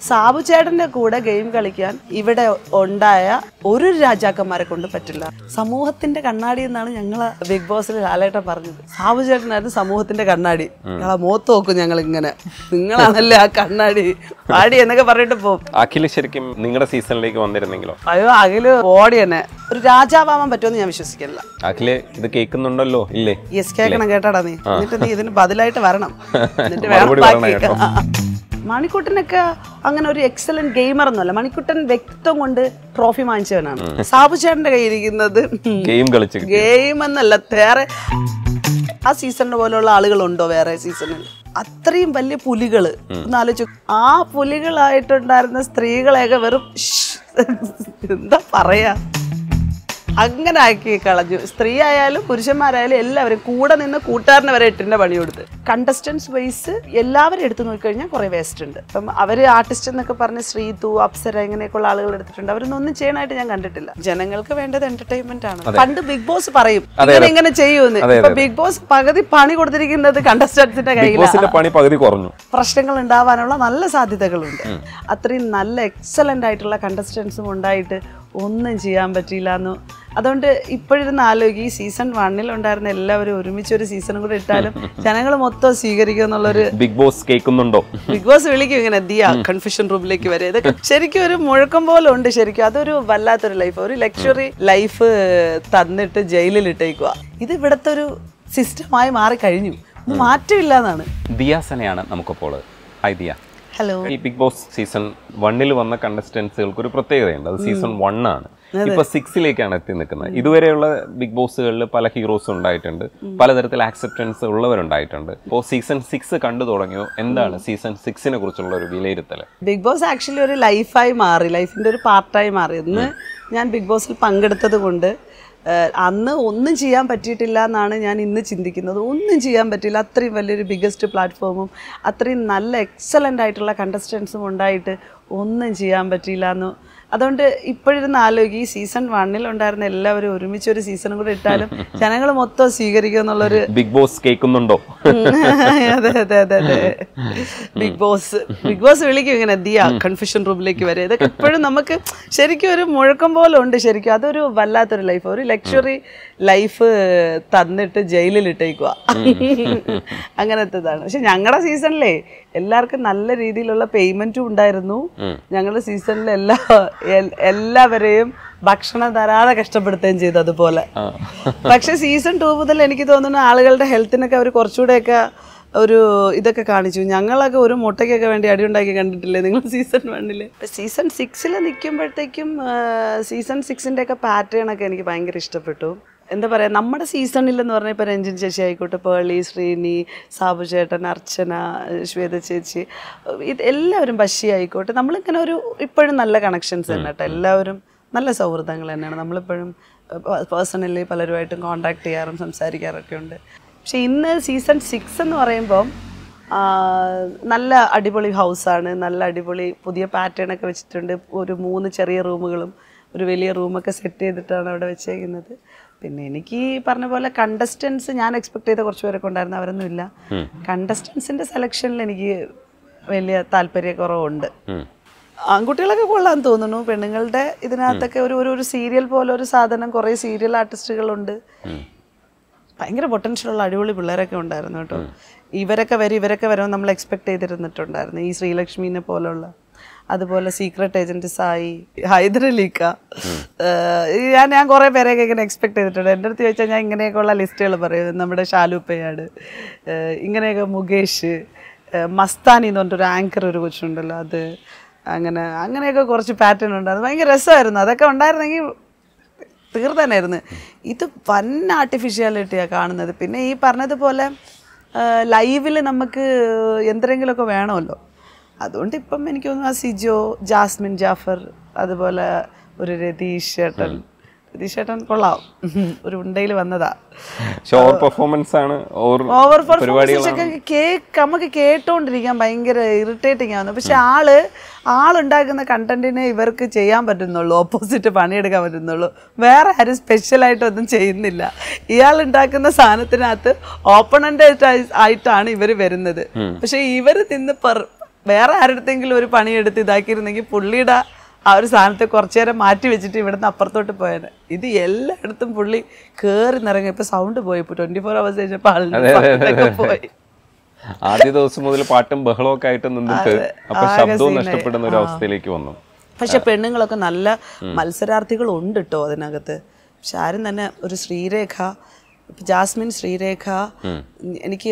സാബു ചേട്ടന്റെ കൂടെ ഗെയിം കളിക്കാൻ ഇവിടെ ഉണ്ടായ ഒരു രാജാക്കന്മാരെ കൊണ്ട് പറ്റില്ല. സമൂഹത്തിന്റെ കണ്ണാടി എന്നാണ് ഞങ്ങള് ബിഗ് ബോസിൽ ലാലേട്ടൻ പറഞ്ഞത്. സാബു ചേട്ടനായിരുന്നു സമൂഹത്തിന്റെ കണ്ണാടി. ഞങ്ങളെ മുഖത്ത് നോക്കും ഞങ്ങൾ ഇങ്ങനെ, നിങ്ങളാണല്ലേ ആ കണ്ണാടി പാടി എന്നൊക്കെ പറഞ്ഞിട്ട് പോകും. അഖില് ശരിക്കും നിങ്ങളുടെ സീസണിലേക്ക് വന്നിരുന്നെങ്കിലോ? അയ്യോ അഖില് ഓടി തന്നെ ഒരു രാജാവാൻ പറ്റുമെന്ന് ഞാൻ വിശ്വസിക്കില്ല. അഖില് ഇത് കേൾക്കുന്നുണ്ടല്ലോ ഇല്ലേ? യെസ് കേൾക്കണം കേട്ടാടാ നീ. എന്നിട്ട് നീ ഇതിന് ബദലായിട്ട് വരണം. എന്നിട്ട് വേണം. മണിക്കുട്ടനൊക്കെ അങ്ങനെ ഒരു എക്സലന്റ് ഗെയിമർ ഒന്നുമല്ല. മണിക്കുട്ടൻ വ്യക്തിത്വം കൊണ്ട് ട്രോഫി വാങ്ങിച്ചവനാണ്. സാബു ചേട്ടന്റെ കയ്യിരിക്കുന്നത് ഗെയിം എന്നല്ല, വേറെ ആ സീസണിന്റെ പോലെയുള്ള ആളുകളുണ്ടോ വേറെ സീസണിൽ? അത്രയും വലിയ പുലികള് ഒന്ന് ആലോചിച്ചു. ആ പുലികളായിട്ടുണ്ടായിരുന്ന സ്ത്രീകളെയൊക്കെ വെറും എന്താ പറയാ അങ്ങനെ ആക്കി കളഞ്ഞു. സ്ത്രീ ആയാലും പുരുഷന്മാരായാലും എല്ലാവരും കൂടെ നിന്ന് കൂട്ടുകാരനെ വരെ എട്ടിന്റെ പണി കൊടുത്ത്. കണ്ടസ്റ്റൻസ് വൈസ് എല്ലാവരും എടുത്തു നോക്കിക്കഴിഞ്ഞാൽ കുറെ വേസ്റ്റ് ഉണ്ട്. അപ്പം അവര് ആർട്ടിസ്റ്റ് എന്നൊക്കെ പറഞ്ഞ് ശ്രീതു, അപ്സര ഇങ്ങനെയൊക്കെയുള്ള ആളുകൾ എടുത്തിട്ടുണ്ട്. അവരൊന്നും ഒന്നും ചെയ്യാനായിട്ട് ഞാൻ കണ്ടിട്ടില്ല. ജനങ്ങൾക്ക് വേണ്ടത് എന്റർടൈൻമെന്റ് ആണ്. പണ്ട് ബിഗ് ബോസ് പറയും ഇങ്ങനെ ചെയ്യൂന്ന്. ഇപ്പൊ ബിഗ് ബോസ് പകുതി പണി കൊടുത്തിരിക്കുന്നത് കണ്ടസ്റ്റൻസിന്റെ കയ്യിലാണ്. പ്രശ്നങ്ങൾ ഉണ്ടാവാനുള്ള നല്ല സാധ്യതകളുണ്ട്. അത്രയും നല്ല എക്സലന്റ് ആയിട്ടുള്ള കണ്ടസ്റ്റൻസും ഉണ്ടായിട്ട് ഒന്നും ചെയ്യാൻ പറ്റിയില്ല. അതുകൊണ്ട് ഇപ്പോഴിരുന്ന് ആലോചിക്കും, ഈ സീസൺ 1 ഉണ്ടായിരുന്ന എല്ലാവരും ഒരുമിച്ച് ഒരു സീസണും കൂടെ ഇട്ടാലും ജനങ്ങൾ മൊത്തം സ്വീകരിക്കും എന്നുള്ളൊരു. ബിഗ് ബോസ് കേൾക്കുന്നുണ്ടോ? ബിഗ് ബോസ് വിളിക്കും ഇങ്ങനെ ദിയ കൺഫ്യൂഷൻ റൂമിലേക്ക് വരെ. ഇതൊക്കെ ശരിക്കും ഒരു മുഴക്കം പോലെ ഉണ്ട്. ശരിക്കും അതൊരു വല്ലാത്തൊരു ലൈഫ്, ഒരു ലക്ഷറി ലൈഫ് തന്നിട്ട് ജയിലിൽ ഇട്ടേക്കുക. ഇത് ഇവിടത്തെ ഒരു സിസ്റ്റമായി മാറി കഴിഞ്ഞു. മാറ്റമില്ല എന്നാണ്. ദിയാസനയാണ് നമുക്കിപ്പോൾ. ഹായ് ദിയ. ഹലോ. ഈ ബിഗ് ബോസ് സീസൺ 1 വന്ന കണ്ടസ്റ്റൻസുകൾക്ക് ഒരു പ്രത്യേകതയുണ്ട്. അത് സീസൺ 1 ആണ്. ഇപ്പൊ 6 എത്തി നിൽക്കുന്നത്. ഇതുവരെയുള്ള ബിഗ് ബോസുകളിൽ പല ഹീറോസ് ഉണ്ടായിട്ടുണ്ട്, പലതരത്തിൽ ആക്സെപ്റ്റൻസ് ഉള്ളവരുണ്ടായിട്ടുണ്ട്. ഇപ്പോൾ സീസൺ 6 കണ്ടു തുടങ്ങിയോ? എന്താണ് സീസൺ 6 കുറിച്ചുള്ള ഒരു വിലയിരുത്തൽ? ബിഗ് ബോസ് ആക്ച്വലി ഒരു ലൈഫായി മാറി, ലൈഫിന്റെ ഒരു പാർട്ടായി മാറി. ഇന്ന് ഞാൻ ബിഗ് ബോസിൽ പങ്കെടുത്തത് കൊണ്ട് അന്ന് ഒന്നും ചെയ്യാൻ പറ്റിയിട്ടില്ല എന്നാണ് ഞാൻ ഇന്ന് ചിന്തിക്കുന്നത്. ഒന്നും ചെയ്യാൻ പറ്റില്ല. അത്രയും വലിയൊരു ബിഗ്ഗസ്റ്റ് പ്ലാറ്റ്ഫോമും അത്രയും നല്ല എക്സലൻ്റ് ആയിട്ടുള്ള കണ്ടസ്റ്റൻസും ഉണ്ടായിട്ട് ഒന്നും ചെയ്യാൻ പറ്റിയില്ല എന്ന്. അതുകൊണ്ട് ഇപ്പോഴിരുന്ന് ആലോചിക്കും, ഈ സീസൺ 1 ഉണ്ടായിരുന്ന എല്ലാവരും ഒരുമിച്ച് ഒരു സീസണും കൂടെ ഇട്ടാലും ജനങ്ങൾ മൊത്തം സ്വീകരിക്കും എന്നുള്ളൊരു. ബിഗ് ബോസ് കേൾക്കുന്നുണ്ടോ? അതെ അതെ അതെ അതെ. ബിഗ് ബോസ് വിളിക്കും ഇങ്ങനെ ദിയ കൺഫ്യൂഷൻ റൂമിലേക്ക് വരെ. ഇതൊക്കെ ഇപ്പോഴും നമുക്ക് ശരിക്കും ഒരു മുഴക്കം പോലെ ഉണ്ട്. ശരിക്കും അതൊരു വല്ലാത്തൊരു ലൈഫ്, ഒരു ലക്ഷറി ലൈഫ് തന്നിട്ട് ജയിലിൽ ഇട്ടേക്കുക. അങ്ങനത്തേതാണ്. പക്ഷെ ഞങ്ങളുടെ സീസണിലേ എല്ലാവർക്കും നല്ല രീതിയിലുള്ള പേയ്മെന്റും ഉണ്ടായിരുന്നു. ഞങ്ങളുടെ സീസണിൽ എല്ലാവരെയും ഭക്ഷണം തരാതെ കഷ്ടപ്പെടുത്തുകയും ചെയ്തു അതുപോലെ. പക്ഷെ സീസൺ 2 മുതൽ എനിക്ക് തോന്നുന്നു ആളുകളുടെ ഹെൽത്തിനൊക്കെ അവർ കുറച്ചുകൂടെയൊക്കെ ഒരു ഇതൊക്കെ കാണിച്ചു. ഞങ്ങളൊക്കെ ഒരു മുട്ടയ്ക്കൊക്കെ വേണ്ടി അടിയുണ്ടാക്കി കണ്ടിട്ടില്ലേ നിങ്ങൾ സീസൺ 1? സീസൺ 6 നിൽക്കുമ്പോഴത്തേക്കും സീസൺ 6 ഒക്കെ പാറ്റേൺ ഒക്കെ എനിക്ക് ഭയങ്കര ഇഷ്ടപ്പെട്ടു. എന്താ പറയുക, നമ്മുടെ സീസണിൽ എന്ന് പറഞ്ഞാൽ ഇപ്പോൾ രഞ്ജിൻ ചേച്ചി ആയിക്കോട്ടെ, പേളി, ശ്രീനി, സാബു ചേട്ടൻ, അർച്ചന, ശ്വേത ചേച്ചി, ഇത് എല്ലാവരും, ബഷി ആയിക്കോട്ടെ, നമ്മളിങ്ങനെ ഒരു ഇപ്പോഴും നല്ല കണക്ഷൻസ് തന്നെ കേട്ടോ. എല്ലാവരും നല്ല സൗഹൃദങ്ങൾ തന്നെയാണ്. നമ്മളിപ്പോഴും പേഴ്സണലി പലരുമായിട്ടും കോണ്ടാക്ട് ചെയ്യാറും സംസാരിക്കാറൊക്കെ ഉണ്ട്. പക്ഷെ ഇന്ന് സീസൺ 6 എന്ന് പറയുമ്പം നല്ല അടിപൊളി ഹൗസാണ്. നല്ല അടിപൊളി പുതിയ പാറ്റേണൊക്കെ വെച്ചിട്ടുണ്ട്. ഒരു 3 ചെറിയ റൂമുകളും ഒരു വലിയ റൂമൊക്കെ സെറ്റ് ചെയ്തിട്ടാണ് അവിടെ വെച്ചേക്കുന്നത്. പിന്നെ എനിക്ക് പറഞ്ഞ പോലെ കണ്ടസ്റ്റൻസ് ഞാൻ എക്സ്പെക്ട് ചെയ്ത കുറച്ച് പേരൊക്കെ ഉണ്ടായിരുന്നു, അവരൊന്നും ഇല്ല. കണ്ടസ്റ്റൻസിന്റെ സെലക്ഷനിൽ എനിക്ക് വലിയ താല്പര്യക്കുറവുണ്ട്. ആൺകുട്ടികളൊക്കെ കൊള്ളാൻ തോന്നുന്നു. പെണ്ണുങ്ങളുടെ ഇതിനകത്തൊക്കെ ഒരു സീരിയൽ പോലെ ഒരു സാധനം, കുറേ സീരിയൽ ആർട്ടിസ്റ്റുകളുണ്ട്. ഭയങ്കര പൊട്ടൻഷ്യലുള്ള അടിപൊളി പിള്ളേരൊക്കെ ഉണ്ടായിരുന്നു കേട്ടോ. ഇവരൊക്കെ വരും നമ്മൾ എക്സ്പെക്ട് ചെയ്തിരുന്നിട്ടുണ്ടായിരുന്നു. ഈ ശ്രീലക്ഷ്മിനെ പോലുള്ള, അതുപോലെ സീക്രട്ട് ഏജന്റ് സായി, ഹൈദരലിക്ക, ഞാൻ കുറേ പേരെയൊക്കെ ഇങ്ങനെ എക്സ്പെക്ട് ചെയ്തിട്ടുണ്ട്. എൻ്റെ അടുത്ത് ചോദിച്ചാൽ ഞാൻ ഇങ്ങനെയൊക്കെയുള്ള ലിസ്റ്റുകൾ പറയും. നമ്മുടെ ഷാലുപ്പയാട്, ഇങ്ങനെയൊക്കെ മുകേഷ്, മസ്താനി എന്ന് പറഞ്ഞിട്ടൊരു ആങ്കർ ഒരു കൊച്ചുണ്ടല്ലോ, അത് അങ്ങനെയൊക്കെ കുറച്ച് പാറ്റേൺ ഉണ്ട്. അത് ഭയങ്കര രസമായിരുന്നു. അതൊക്കെ ഉണ്ടായിരുന്നെങ്കിൽ തീർത്തന്നായിരുന്നു. ഇത് വൻ ആർട്ടിഫിഷ്യാലിറ്റിയാണ് കാണുന്നത്. പിന്നെ ഈ പറഞ്ഞതുപോലെ ലൈവിൽ നമുക്ക് എന്തെങ്കിലുമൊക്കെ വേണമല്ലോ. അതുകൊണ്ട് ഇപ്പം എനിക്ക് തോന്നുന്നു ആ സിജോ, ജാസ്മിൻ ജാഫർ, അതുപോലെ ഒരു രതീഷ് ചേട്ടൻ കൊള്ളാം. ഒരു ഉണ്ടയിൽ വന്നതാ. ഓവർ പെർഫോമൻസ് നമുക്ക് കേട്ടോണ്ടിരിക്കാൻ ഭയങ്കര ഇറിറ്റേറ്റിംഗ് ആവുന്നു. പക്ഷെ ആളുണ്ടാക്കുന്ന കണ്ടന്റിനെ ഇവർക്ക് ചെയ്യാൻ പറ്റുന്നുള്ളൂ, ഓപ്പോസിറ്റ് പണിയെടുക്കാൻ പറ്റുന്നുള്ളൂ. വേറെ ആരും സ്പെഷ്യലായിട്ടൊന്നും ചെയ്യുന്നില്ല. ഇയാൾ ഉണ്ടാക്കുന്ന സാധനത്തിനകത്ത് ഓപ്പണന്റ് ആയിട്ടാണ് ഇവർ വരുന്നത്. പക്ഷെ ഇവർ നിന്ന് വേറെ ആരുടെങ്കിലും ഒരു പണിയെടുത്ത് ഇതാക്കിയിരുന്നെങ്കിൽ പുള്ളിയുടെ ആ ഒരു സാധനത്തെ കുറച്ചു നേരം മാറ്റി വെച്ചിട്ട് ഇവിടുന്ന് അപ്പുറത്തോട്ട് പോയത്. ഇത് എല്ലായിടത്തും പുള്ളി കയറി നിറങ്ങി. ഇപ്പൊ സൗണ്ട് പോയി, ഇപ്പൊ 24 hours കഴിഞ്ഞപ്പോ ആളുടെ പോയി. ആദ്യ ദിവസം മുതൽ പാട്ടും ബഹളവും ഒക്കെ ആയിട്ട് നിന്നിട്ട് അപ്പൊ ശബ്ദവും നഷ്ടപ്പെടുന്ന ഒരു അവസ്ഥയിലേക്ക് വന്നു. പക്ഷെ പെണ്ണുങ്ങളൊക്കെ നല്ല മത്സരാർത്ഥികൾ ഉണ്ട് കേട്ടോ അതിനകത്ത്. പക്ഷെ ആരും തന്നെ ഒരു ശ്രീരേഖ, ജാസ്മിൻ, ശ്രീരേഖ എനിക്ക്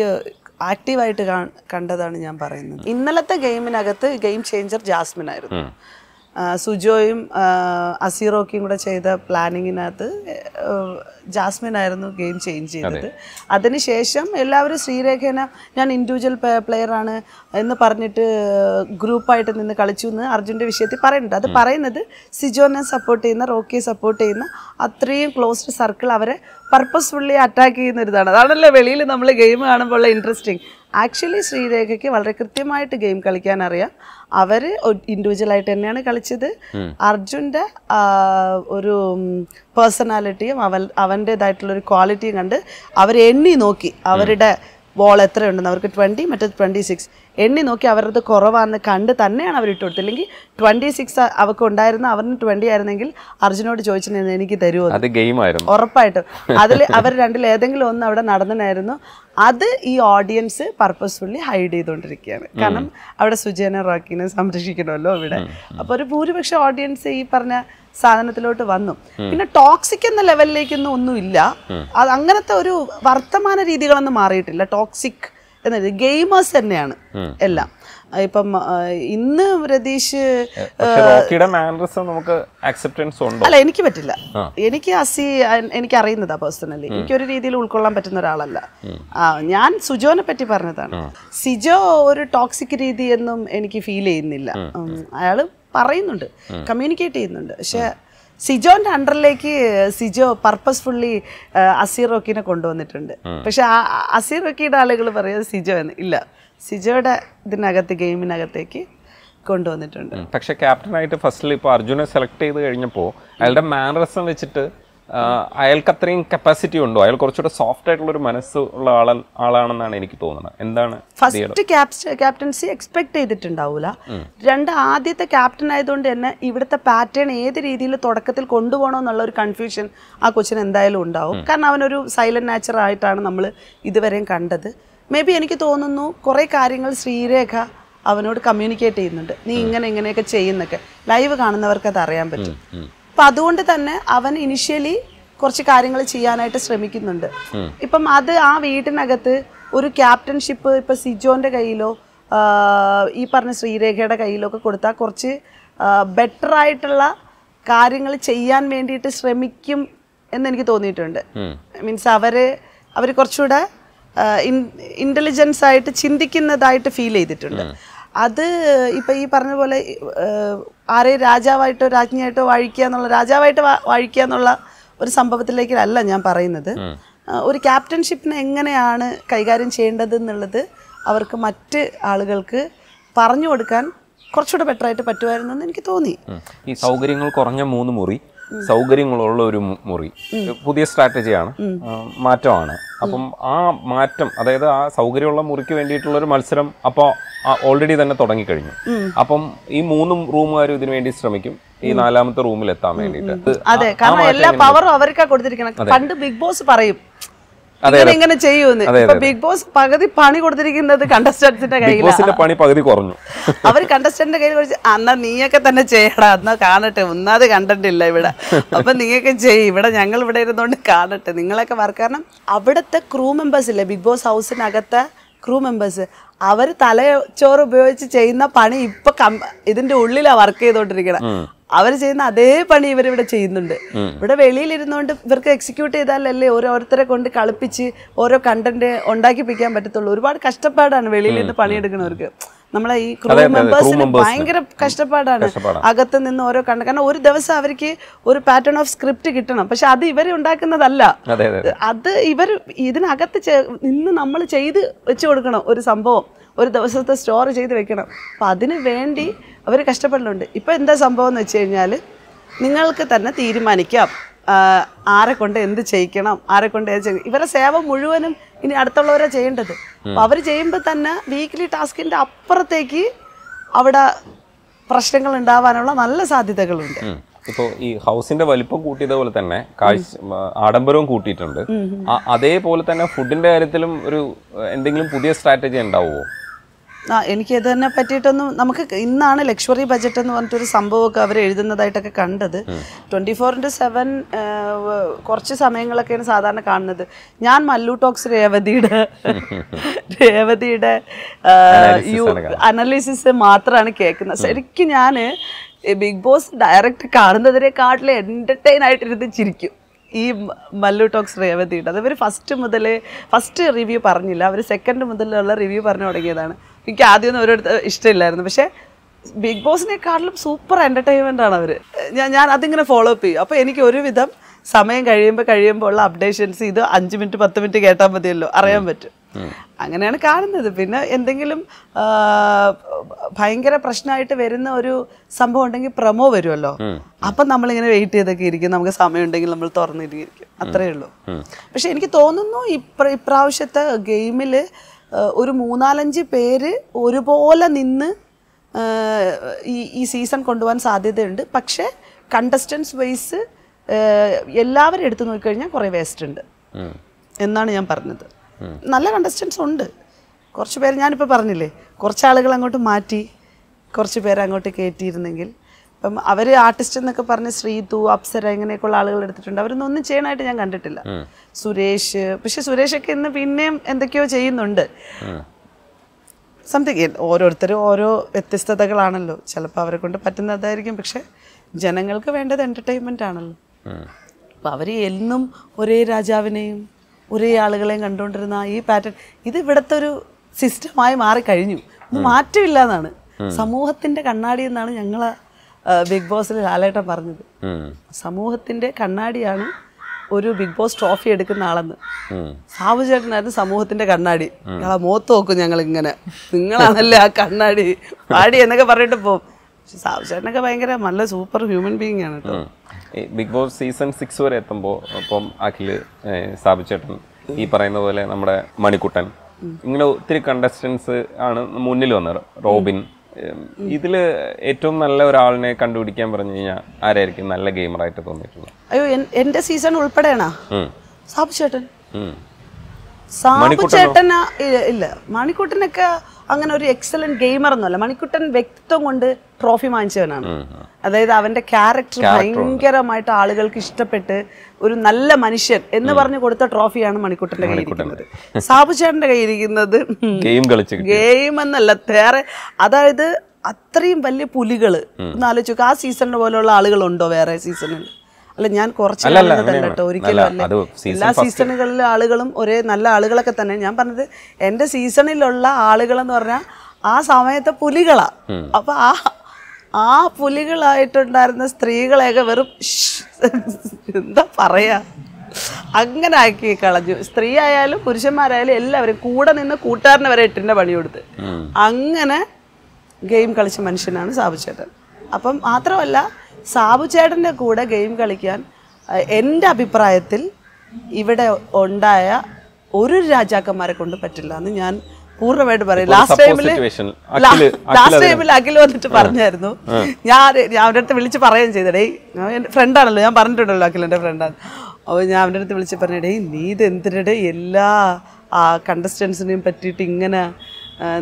ആക്റ്റീവായിട്ട് കണ്ടതാണ് ഞാൻ പറയുന്നത്. ഇന്നലത്തെ ഗെയിമിനകത്ത് ഗെയിം ചേഞ്ചർ ജാസ്മിൻ ആയിരുന്നു. സുജോയും അസീറോക്കിയും കൂടെ ചെയ്ത പ്ലാനിങ്ങിനകത്ത് ജാസ്മിൻ ആയിരുന്നു ഗെയിം ചേഞ്ച് ചെയ്തത്. അതിനുശേഷം എല്ലാവരും ശ്രീരേഖേനെ ഞാൻ ഇൻഡിവിജ്വൽ പ്ലെയറാണ് എന്ന് പറഞ്ഞിട്ട് ഗ്രൂപ്പായിട്ട് നിന്ന് കളിച്ചു എന്ന് അർജുൻ്റെ വിഷയത്തിൽ പറയുന്നുണ്ട്. അത് പറയുന്നത് സിജോനെ സപ്പോർട്ട് ചെയ്യുന്ന, റോക്കിയെ സപ്പോർട്ട് ചെയ്യുന്ന അത്രയും ക്ലോസ്ഡ് സർക്കിൾ അവരെ പർപ്പസ്ഫുള്ളി അറ്റാക്ക് ചെയ്യുന്ന ഒരിതാണ്. അതാണല്ലോ വെളിയിൽ നമ്മൾ ഗെയിം കാണുമ്പോൾ ഉള്ള ഇൻട്രസ്റ്റിംഗ്. ആക്ച്വലി ശ്രീരേഖയ്ക്ക് വളരെ കൃത്യമായിട്ട് ഗെയിം കളിക്കാൻ അറിയാം. അവർ ഇൻഡിവിജ്വലായിട്ട് തന്നെയാണ് കളിച്ചത്. അർജുൻ്റെ ഒരു പേഴ്സണാലിറ്റിയും അവൻ്റേതായിട്ടുള്ളൊരു ക്വാളിറ്റിയും കണ്ട് അവർ എണ്ണി നോക്കി അവരുടെ ബോൾ എത്രയുണ്ടെന്ന്. അവർക്ക് 20, മറ്റേ 26 എണ്ണി നോക്കി അവരത് കുറവാണെന്ന് കണ്ട് തന്നെയാണ് അവർ ഇട്ട് കൊടുത്തത്. അല്ലെങ്കിൽ 26 അവർക്ക് ഉണ്ടായിരുന്ന അവരിന് 20 ആയിരുന്നെങ്കിൽ അർജുനോട് ചോദിച്ചിട്ടുണ്ടായിരുന്നു എനിക്ക് തരുമോ, ഉറപ്പായിട്ടും. അതിൽ അവർ രണ്ടിൽ ഏതെങ്കിലും ഒന്ന് അവിടെ നടന്നിട്ടായിരുന്നു. അത് ഈ ഓഡിയൻസ് പർപ്പസ്ഫുള്ളി ഹൈഡ് ചെയ്തുകൊണ്ടിരിക്കുകയാണ്. കാരണം അവിടെ സുജേനെ റോക്കിനെ സംരക്ഷിക്കണമല്ലോ ഇവിടെ. അപ്പോൾ ഒരു ഭൂരിപക്ഷം ഓഡിയൻസ് ഈ പറഞ്ഞ സാധനത്തിലോട്ട് വന്നു. പിന്നെ ടോക്സിക് എന്ന ലെവലിലേക്കൊന്നും ഒന്നുമില്ല. അത് അങ്ങനത്തെ ഒരു വർത്തമാന രീതികളൊന്നും മാറിയിട്ടില്ല. ടോക്സിക് എന്നത് ഗെയിമേഴ്സ് തന്നെയാണ് എല്ലാം. ഇപ്പം ഇന്ന് രതീഷ് അല്ല, എനിക്ക് പറ്റില്ല. എനിക്ക് എനിക്ക് അറിയുന്നതാ പേഴ്സണലി. എനിക്കൊരു രീതിയിൽ ഉൾക്കൊള്ളാൻ പറ്റുന്ന ഒരാളല്ല. ഞാൻ സുജോനെ പറ്റി പറഞ്ഞതാണ്. സിജോ ഒരു ടോക്സിക് രീതിയൊന്നും എനിക്ക് ഫീൽ ചെയ്യുന്നില്ല. അയാള് പറയുന്നുണ്ട്, കമ്മ്യൂണിക്കേറ്റ് ചെയ്യുന്നുണ്ട്. പക്ഷെ സിജോന്റെ അണ്ടറിലേക്ക് സിജോ പർപ്പസ്ഫുള്ളി അസീർ റോക്കിനെ കൊണ്ടുവന്നിട്ടുണ്ട്. പക്ഷെ അസീർ റോക്കിയുടെ ആളുകൾ പറയുന്നത് സിജോ എന്ന് ഇല്ല, സിജോയുടെ ഇതിനകത്ത് ഗെയിമിനകത്തേക്ക് കൊണ്ടുവന്നിട്ടുണ്ട്. പക്ഷെ ക്യാപ്റ്റനായിട്ട് ഫസ്റ്റിൽ ഇപ്പോൾ അർജുനെ സെലക്ട് ചെയ്ത് കഴിഞ്ഞപ്പോൾ അയാളുടെ മാനറിസം വെച്ചിട്ട് അയാൾക്ക് അത്രയും കപ്പാസിറ്റി ഉണ്ടോ? അയാൾ കുറച്ചുകൂടെ സോഫ്റ്റ് ആയിട്ടുള്ള ഒരു മനസ്സ് ഉള്ള ആളാണെന്നാണ് എനിക്ക് തോന്നുന്നത്. എന്താണ് ഫസ്റ്റ് ക്യാപ്റ്റൻസി എക്സ്പെക്ട് ചെയ്തിട്ടുണ്ടാവൂല. ആദ്യത്തെ ക്യാപ്റ്റൻ ആയതുകൊണ്ട് തന്നെ ഇവിടുത്തെ പാറ്റേൺ ഏത് രീതിയിൽ തുടക്കത്തിൽ കൊണ്ടുപോകണം എന്നുള്ള ഒരു കൺഫ്യൂഷൻ ആ കൊച്ചിന് എന്തായാലും ഉണ്ടാവും. കാരണം അവനൊരു സൈലന്റ് നേച്ചർ ആയിട്ടാണ് നമ്മൾ ഇതുവരെയും കണ്ടത്. മേ ബി എനിക്ക് തോന്നുന്നു കുറേ കാര്യങ്ങൾ ശ്രീരേഖ അവനോട് കമ്മ്യൂണിക്കേറ്റ് ചെയ്യുന്നുണ്ട്. നീ ഇങ്ങനെയൊക്കെ ചെയ്യുന്നൊക്കെ ലൈവ് കാണുന്നവർക്ക് അത് അറിയാൻ പറ്റും. അപ്പം അതുകൊണ്ട് തന്നെ അവൻ ഇനിഷ്യലി കുറച്ച് കാര്യങ്ങൾ ചെയ്യാനായിട്ട് ശ്രമിക്കുന്നുണ്ട്. ഇപ്പം അത് ആ വീട്ടിനകത്ത് ഒരു ക്യാപ്റ്റൻഷിപ്പ് ഇപ്പം സിജോൻ്റെ കയ്യിലോ ഈ പറഞ്ഞ ശ്രീരേഖയുടെ കയ്യിലോ ഒക്കെ കൊടുത്താൽ കുറച്ച് ബെറ്റർ ആയിട്ടുള്ള കാര്യങ്ങൾ ചെയ്യാൻ വേണ്ടിയിട്ട് ശ്രമിക്കും എന്നെനിക്ക് തോന്നിയിട്ടുണ്ട്. മീൻസ് അവർ കുറച്ചുകൂടെ ഇൻ്റലിജൻസ് ആയിട്ട് ചിന്തിക്കുന്നതായിട്ട് ഫീൽ ചെയ്തിട്ടുണ്ട്. അത് ഇപ്പം ഈ പറഞ്ഞ പോലെ ആരെയും രാജാവായിട്ടോ രാജ്ഞിയായിട്ടോ രാജാവായിട്ട് വാഴിക്കുക എന്നുള്ള ഒരു സംഭവത്തിലേക്കല്ല ഞാൻ പറയുന്നത്. ഒരു ക്യാപ്റ്റൻഷിപ്പിനെ എങ്ങനെയാണ് കൈകാര്യം ചെയ്യേണ്ടത് എന്നുള്ളത് അവർക്ക് മറ്റ് ആളുകൾക്ക് പറഞ്ഞു കൊടുക്കാൻ കുറച്ചുകൂടെ ബെറ്ററായിട്ട് പറ്റുമായിരുന്നു എന്ന് എനിക്ക് തോന്നി. ഈ സൗകര്യങ്ങൾ കുറഞ്ഞ 3 മുറി, സൗകര്യങ്ങളുള്ള ഒരു മുറി പുതിയ സ്ട്രാറ്റജിയാണ്, മാറ്റമാണ്. അപ്പം ആ മാറ്റം, അതായത് ആ സൗകര്യമുള്ള മുറിക്ക് വേണ്ടിയിട്ടുള്ള ഒരു മത്സരം അപ്പോൾ ഓൾറെഡി തന്നെ തുടങ്ങിക്കഴിഞ്ഞു. അപ്പം ഈ 3 റൂമുകാരും ഇതിനു വേണ്ടി ശ്രമിക്കും ഈ 4ാമത്തെ റൂമിൽ എത്താൻ വേണ്ടിയിട്ട്. അതെ, കാരണം എല്ലാ പവറും അവർക്കാ കൊടുത്തിരിക്കണം. പണ്ട് ബിഗ് ബോസ് പറയും ഇങ്ങനെ ചെയ്യൂന്ന്. ബിഗ് ബോസ് പകുതി പണി കൊടുത്തിരിക്കുന്നത് കണ്ടസ്റ്റന്റ്സിന്റെ കയ്യിലാണ്. പണി പകുതി കുറഞ്ഞു. അവർ കണ്ടസ്റ്റന്റിന്റെ കയ്യിൽ കുറച്ച് എന്നാ നീയൊക്കെ തന്നെ ചെയ്യടാ, എന്നാ കാണട്ടെ, ഒന്നാത് കണ്ടന്റ് ഇല്ല ഇവിടെ, അപ്പൊ നീയൊക്കെ ചെയ്യും, ഇവിടെ ഞങ്ങൾ ഇവിടെ ഇരുന്നോണ്ട് കാണട്ടെ നിങ്ങളൊക്കെ വർക്ക്. കാരണം അവിടുത്തെ ക്രൂ മെമ്പേഴ്സ് ഇല്ലേ, ബിഗ് ബോസ് ഹൗസിനകത്തെ ക്രൂ മെമ്പേഴ്സ്, അവർ തലച്ചോറ് ഉപയോഗിച്ച് ചെയ്യുന്ന പണി ഇപ്പൊ ഇതിന്റെ ഉള്ളിലാണ് വർക്ക് ചെയ്തോണ്ടിരിക്കണം. അവർ ചെയ്യുന്ന അതേ പണി ഇവരിവിടെ ചെയ്യുന്നുണ്ട്. ഇവിടെ വെളിയിലിരുന്നുകൊണ്ട് ഇവർക്ക് എക്സിക്യൂട്ട് ചെയ്താലല്ലേ ഓരോരുത്തരെ കൊണ്ട് കളിപ്പിച്ച് ഓരോ കണ്ടന്റ് ഉണ്ടാക്കിപ്പിക്കാൻ പറ്റത്തുള്ളൂ. ഒരുപാട് കഷ്ടപ്പാടാണ് വെളിയിലിരുന്ന് പണിയെടുക്കുന്നവർക്ക്. നമ്മളെ ഈ ക്രൂ മെമ്പേഴ്സിന് ഭയങ്കര കഷ്ടപ്പാടാണ് അകത്ത് നിന്ന് ഓരോ കാരണം ഒരു ദിവസം അവർക്ക് ഒരു പാറ്റേൺ ഓഫ് സ്ക്രിപ്റ്റ് കിട്ടണം. പക്ഷെ അത് ഇവർ ഉണ്ടാക്കുന്നതല്ല, അത് ഇവർ ഇതിനകത്ത് നിന്ന് നമ്മൾ ചെയ്ത് വെച്ച് കൊടുക്കണം. ഒരു സംഭവം ഒരു ദിവസത്തെ സ്റ്റോർ ചെയ്ത് വെക്കണം. അപ്പം അതിന് വേണ്ടി അവർ കഷ്ടപ്പെടലുണ്ട്. ഇപ്പം എന്താ സംഭവം എന്ന് വെച്ച് കഴിഞ്ഞാൽ നിങ്ങൾക്ക് തന്നെ തീരുമാനിക്കാം ആരെ കൊണ്ട് എന്ത് ചെയ്യിക്കണം, ആരെ കൊണ്ട് ഏത് ചെയ്യണം. ഇവരെ സേവ മുഴുവനും ഇനി അടുത്തുള്ളവരെ ചെയ്യേണ്ടത്. അപ്പം അവർ ചെയ്യുമ്പോൾ തന്നെ വീക്ക്ലി ടാസ്കിൻ്റെ അപ്പുറത്തേക്ക് അവിടെ പ്രശ്നങ്ങൾ ഉണ്ടാവാനുള്ള നല്ല സാധ്യതകളുണ്ട്. ഇപ്പോൾ ഈ ഹൗസിന്റെ വലിപ്പം കൂട്ടിയതുപോലെ തന്നെ ആഡംബരവും കൂട്ടിയിട്ടുണ്ട്. അതേപോലെ തന്നെ ഫുഡിന്റെ കാര്യത്തിലും ഒരു എന്തെങ്കിലും പുതിയ സ്ട്രാറ്റജി ഉണ്ടാവുമോ? എനിക്ക് ഇതിനെ പറ്റിയിട്ടൊന്നും, നമുക്ക് ഇന്നാണ് ലക്ഷറി ബജറ്റ് എന്ന് പറഞ്ഞിട്ടൊരു സംഭവമൊക്കെ അവർ എഴുതുന്നതായിട്ടൊക്കെ കണ്ടത്. 24/7 കുറച്ച് സമയങ്ങളൊക്കെയാണ് സാധാരണ കാണുന്നത്. ഞാൻ മല്ലു ടോക്സ് രേവതിയുടെ അനാലിസിസ് മാത്രമാണ് കേൾക്കുന്നത്. ശരിക്കും ഞാൻ ബിഗ് ബോസ് ഡയറക്റ്റ് കാണുന്നതിനെക്കാട്ടിലും എൻ്റർടൈൻ ആയിട്ടിരുന്ന് ചിരിക്കും ഈ മല്ലു ടോക്സ് രേവതിയുടെ. അതവർ ഫസ്റ്റ് റിവ്യൂ പറഞ്ഞില്ല, അവർ സെക്കൻഡ് മുതലുള്ള റിവ്യൂ പറഞ്ഞു തുടങ്ങിയതാണ്. എനിക്ക് ആദ്യമൊന്നും അവരോട് ഇഷ്ടമില്ലായിരുന്നു. പക്ഷേ ബിഗ് ബോസിനെക്കാട്ടിലും സൂപ്പർ എൻ്റർടൈൻമെൻ്റ് ആണ് അവർ. ഞാൻ അതിങ്ങനെ ഫോളോ അപ്പ് ചെയ്യും. അപ്പോൾ എനിക്ക് ഒരുവിധം സമയം കഴിയുമ്പോൾ ഉള്ള അപ്ഡേഷൻസ് ഇത് 5 മിനിറ്റ് 10 മിനിറ്റ് കേട്ടാൽ മതിയല്ലോ, അറിയാൻ പറ്റും. അങ്ങനെയാണ് കാണുന്നത്. പിന്നെ എന്തെങ്കിലും ഭയങ്കര പ്രശ്നമായിട്ട് വരുന്ന ഒരു സംഭവം ഉണ്ടെങ്കിൽ പ്രമോ വരുമല്ലോ, അപ്പം നമ്മളിങ്ങനെ വെയിറ്റ് ചെയ്തൊക്കെ ഇരിക്കും. നമുക്ക് സമയം ഉണ്ടെങ്കിൽ നമ്മൾ തുറന്നിരിക്കും, അത്രയേ ഉള്ളൂ. പക്ഷെ എനിക്ക് തോന്നുന്നു ഇപ്രാവശ്യത്തെ ഗെയിമിൽ ഒരു 3-4 പേര് ഒരുപോലെ നിന്ന് ഈ സീസൺ കൊണ്ടുപോകാൻ സാധ്യതയുണ്ട്. പക്ഷേ കണ്ടസ്റ്റൻസ് വൈസ് എല്ലാവരും എടുത്തു നോക്കിക്കഴിഞ്ഞാൽ കുറേ വേസ്റ്റ് ഉണ്ട് എന്നാണ് ഞാൻ പറഞ്ഞത്. നല്ല കണ്ടസ്റ്റൻസ് ഉണ്ട്. കുറച്ച് പേര് ഞാനിപ്പോൾ പറഞ്ഞില്ലേ, കുറച്ച് ആളുകൾ അങ്ങോട്ട് മാറ്റി കുറച്ച് പേര് അങ്ങോട്ട് കയറ്റിയിരുന്നെങ്കിൽ. ഇപ്പം അവർ ആർട്ടിസ്റ്റ് എന്നൊക്കെ പറഞ്ഞ് ശ്രീതു, അപ്സര ഇങ്ങനെയൊക്കെയുള്ള ആളുകൾ എടുത്തിട്ടുണ്ട്. അവരൊന്നും ഒന്നും ചെയ്യണമായിട്ട് ഞാൻ കണ്ടിട്ടില്ല. സുരേഷ്, പക്ഷെ സുരേഷൊക്കെ ഇന്ന് പിന്നെയും എന്തൊക്കെയോ ചെയ്യുന്നുണ്ട്. സംതിങ് ഓരോരുത്തരും ഓരോ വ്യത്യസ്തതകളാണല്ലോ. ചിലപ്പോൾ അവരെ കൊണ്ട് പറ്റുന്നതായിരിക്കും. പക്ഷെ ജനങ്ങൾക്ക് വേണ്ടത് എൻ്റർടൈൻമെൻ്റ് ആണല്ലോ. അപ്പോൾ അവർ എന്നും ഒരേ രാജാവിനെയും ഒരേ ആളുകളെയും കണ്ടുകൊണ്ടിരുന്ന ഈ പാറ്റേൺ, ഇത് ഇവിടുത്തെ ഒരു സിസ്റ്റമായി മാറിക്കഴിഞ്ഞു. ഇത് മാറ്റമില്ല എന്നാണ്. സമൂഹത്തിൻ്റെ കണ്ണാടി എന്നാണ് ഞങ്ങൾ ബിഗ് ബോസിൽ ലാലേട്ടൻ പറഞ്ഞത്. സമൂഹത്തിൻ്റെ കണ്ണാടിയാണ് ഒരു ബിഗ് ബോസ് ട്രോഫി എടുക്കുന്ന ആളെന്ന്. സാബു ചേട്ടനായിരുന്നു സമൂഹത്തിൻ്റെ കണ്ണാടി. ഞങ്ങളെ മുഖത്ത് നോക്കും ഞങ്ങളിങ്ങനെ, നിങ്ങളാണല്ലേ ആ കണ്ണാടി പാടി എന്നൊക്കെ പറഞ്ഞിട്ട് പോകും. പക്ഷെ സാബു ചേട്ടനൊക്കെ ഭയങ്കര നല്ല സൂപ്പർ ഹ്യൂമൻ ബീയിങ് ആണ് കേട്ടോ. ബിഗ് ബോസ് സീസൺ 6 വരെ എത്തുമ്പോൾ ഇപ്പം അഖിൽ, സാബു ചേട്ടൻ, ഈ പറയുന്ന പോലെ നമ്മുടെ മണിക്കുട്ടൻ, ഇങ്ങനെ ഒത്തിരി കണ്ടസ്റ്റൻസ് ആണ് മുന്നിൽ വന്നത്. റോബിൻ, ഇതിൽ ഏറ്റവും നല്ല ഒരാളിനെ കണ്ടുപിടിക്കാൻ പറഞ്ഞു കഴിഞ്ഞാൽ ആരായിരിക്കും നല്ല ഗെയിമറായിട്ട് തോന്നിയിട്ടുള്ളത്? അയ്യോ, എൻ്റെ സീസൺ ഉൾപ്പെടെയാണോ? സാബു ചേട്ടൻ. സാബു ചേട്ടൻ ഇല്ല, മണിക്കുട്ടനൊക്കെ അങ്ങനെ ഒരു എക്സലന്റ് ഗെയിമർ ഒന്നുമല്ല. മണിക്കുട്ടൻ വ്യക്തിത്വം കൊണ്ട് ട്രോഫി വാങ്ങിച്ചവനാണ്. അതായത് അവന്റെ ക്യാരക്ടർ ഭയങ്കരമായിട്ട് ആളുകൾക്ക് ഇഷ്ടപ്പെട്ട് ഒരു നല്ല മനുഷ്യൻ എന്ന് പറഞ്ഞു കൊടുത്ത ട്രോഫിയാണ് മണിക്കുട്ടന്റെ കയ്യിരിക്കുന്നത്. സാബു ചേട്ടന്റെ കയ്യിരിക്കുന്നത് ഗെയിം എന്നല്ല, വേറെ. അതായത് അത്രയും വലിയ പുലികള് ഒന്ന് ആലോചിച്ചു. ആ സീസണിന് പോലെയുള്ള ആളുകളുണ്ടോ വേറെ സീസണിൽ? അല്ല, ഞാൻ കുറച്ച് കേട്ടോ, ഒരിക്കലും അല്ല. എല്ലാ സീസണുകളിലെ ആളുകളും ഒരേ നല്ല ആളുകളൊക്കെ തന്നെ. ഞാൻ പറഞ്ഞത് എൻ്റെ സീസണിലുള്ള ആളുകളെന്ന് പറഞ്ഞാൽ ആ സമയത്തെ പുലികളാ. അപ്പൊ ആ പുലികളായിട്ടുണ്ടായിരുന്ന സ്ത്രീകളെയൊക്കെ വെറും എന്താ പറയാ, അങ്ങനെ ആക്കി കളഞ്ഞു. സ്ത്രീ ആയാലും പുരുഷന്മാരായാലും എല്ലാവരും കൂടെ നിന്ന് കൂട്ടുകാരനെ വരെ ഇട്ടിൻ്റെ പണി കൊടുത്ത് അങ്ങനെ ഗെയിം കളിച്ച മനുഷ്യനാണ് സാബു ചേട്ടൻ. അപ്പം മാത്രമല്ല, സാബു ചേട്ടൻ്റെ കൂടെ ഗെയിം കളിക്കാൻ എൻ്റെ അഭിപ്രായത്തിൽ ഇവിടെ ഉണ്ടായ ഒരു രാജാക്കന്മാരെ കൊണ്ട് പറ്റില്ല എന്ന് ഞാൻ പൂർണ്ണമായിട്ട് പറയും. ലാസ്റ്റ് ടൈമിൽ അഖിൽ വന്നിട്ട് പറഞ്ഞായിരുന്നു. ഞാൻ അവരുടെ അടുത്ത് വിളിച്ച് പറയുകയും ചെയ്തടേ, എൻ്റെ ഫ്രണ്ടാണല്ലോ, ഞാൻ പറഞ്ഞിട്ടുണ്ടല്ലോ അഖിൽ എൻ്റെ ഫ്രണ്ടാണ്. അപ്പോൾ ഞാൻ അവരുടെ അടുത്ത് വിളിച്ച് പറഞ്ഞടേ, നീ ഇത് എന്തിനടെ എല്ലാ കണ്ടസ്റ്റൻസിനെയും പറ്റിയിട്ട് ഇങ്ങനെ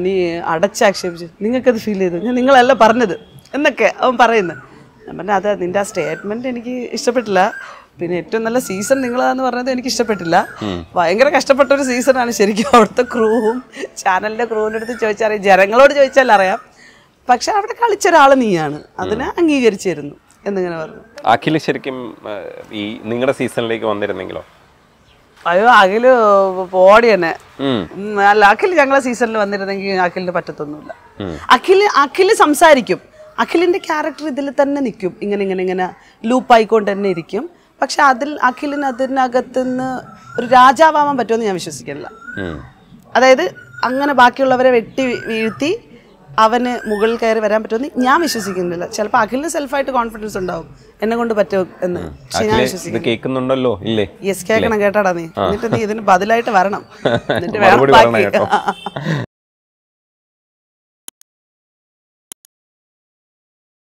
നീ അടച്ചാക്ഷേപിച്ചു, നിങ്ങൾക്കത് ഫീൽ ചെയ്തു, ഞാൻ നിങ്ങളല്ല പറഞ്ഞത് എന്നൊക്കെ അവൻ പറയുന്നത്. ഞാൻ പറഞ്ഞാൽ അത് നിൻ്റെ ആ സ്റ്റേറ്റ്മെൻറ്റ് എനിക്ക് ഇഷ്ടപ്പെട്ടില്ല. പിന്നെ ഏറ്റവും നല്ല സീസൺ നിങ്ങളാന്ന് പറഞ്ഞത് എനിക്ക് ഇഷ്ടപ്പെട്ടില്ല. ഭയങ്കര കഷ്ടപ്പെട്ടൊരു സീസണാണ് ശരിക്കും. അവിടുത്തെ ക്രൂവും ചാനലിൻ്റെ ക്രൂവിൻ്റെ അടുത്ത് ചോദിച്ചാൽ, ജനങ്ങളോട് ചോദിച്ചാൽ അറിയാം. പക്ഷെ അവിടെ കളിച്ചൊരാൾ നീയാണ്, അതിനെ അംഗീകരിച്ചിരുന്നു എന്നിങ്ങനെ പറഞ്ഞു. അഖിൽ ശരിക്കും ഈ നിങ്ങളുടെ സീസണിലേക്ക് വന്നിരുന്നെങ്കിലോ? അയ്യോ, അഖില് പോടി തന്നെ. അല്ല, അഖിൽ ഞങ്ങളെ സീസണിൽ വന്നിരുന്നെങ്കിൽ അഖിലിന് പറ്റത്തൊന്നുമില്ല. അഖില് സംസാരിക്കും. അഖിലിൻ്റെ ക്യാരക്ടർ ഇതിൽ തന്നെ നിൽക്കും, ഇങ്ങനെ ലൂപ്പായിക്കൊണ്ട് തന്നെ ഇരിക്കും. പക്ഷെ അഖിലിന് അതിനകത്തുനിന്ന് ഒരു രാജാവാൻ പറ്റുമെന്ന് ഞാൻ വിശ്വസിക്കുന്നില്ല. അതായത് അങ്ങനെ ബാക്കിയുള്ളവരെ വെട്ടി വീഴ്ത്തി അവന് മുകളിൽ കയറി വരാൻ പറ്റുമെന്ന് ഞാൻ വിശ്വസിക്കുന്നില്ല. ചിലപ്പോൾ അഖിലിന് സെൽഫായിട്ട് കോൺഫിഡൻസ് ഉണ്ടാവും, എന്നെ കൊണ്ട് പറ്റും എന്ന്. പക്ഷെ ഞാൻ വിശ്വസിക്കുന്നുണ്ടല്ലോ. യെസ്, കേൾക്കണം കേട്ടാടാ നീ. എന്നിട്ട് നീ ഇതിന് ബദലായിട്ട് വരണം, എന്നിട്ട് വേണം.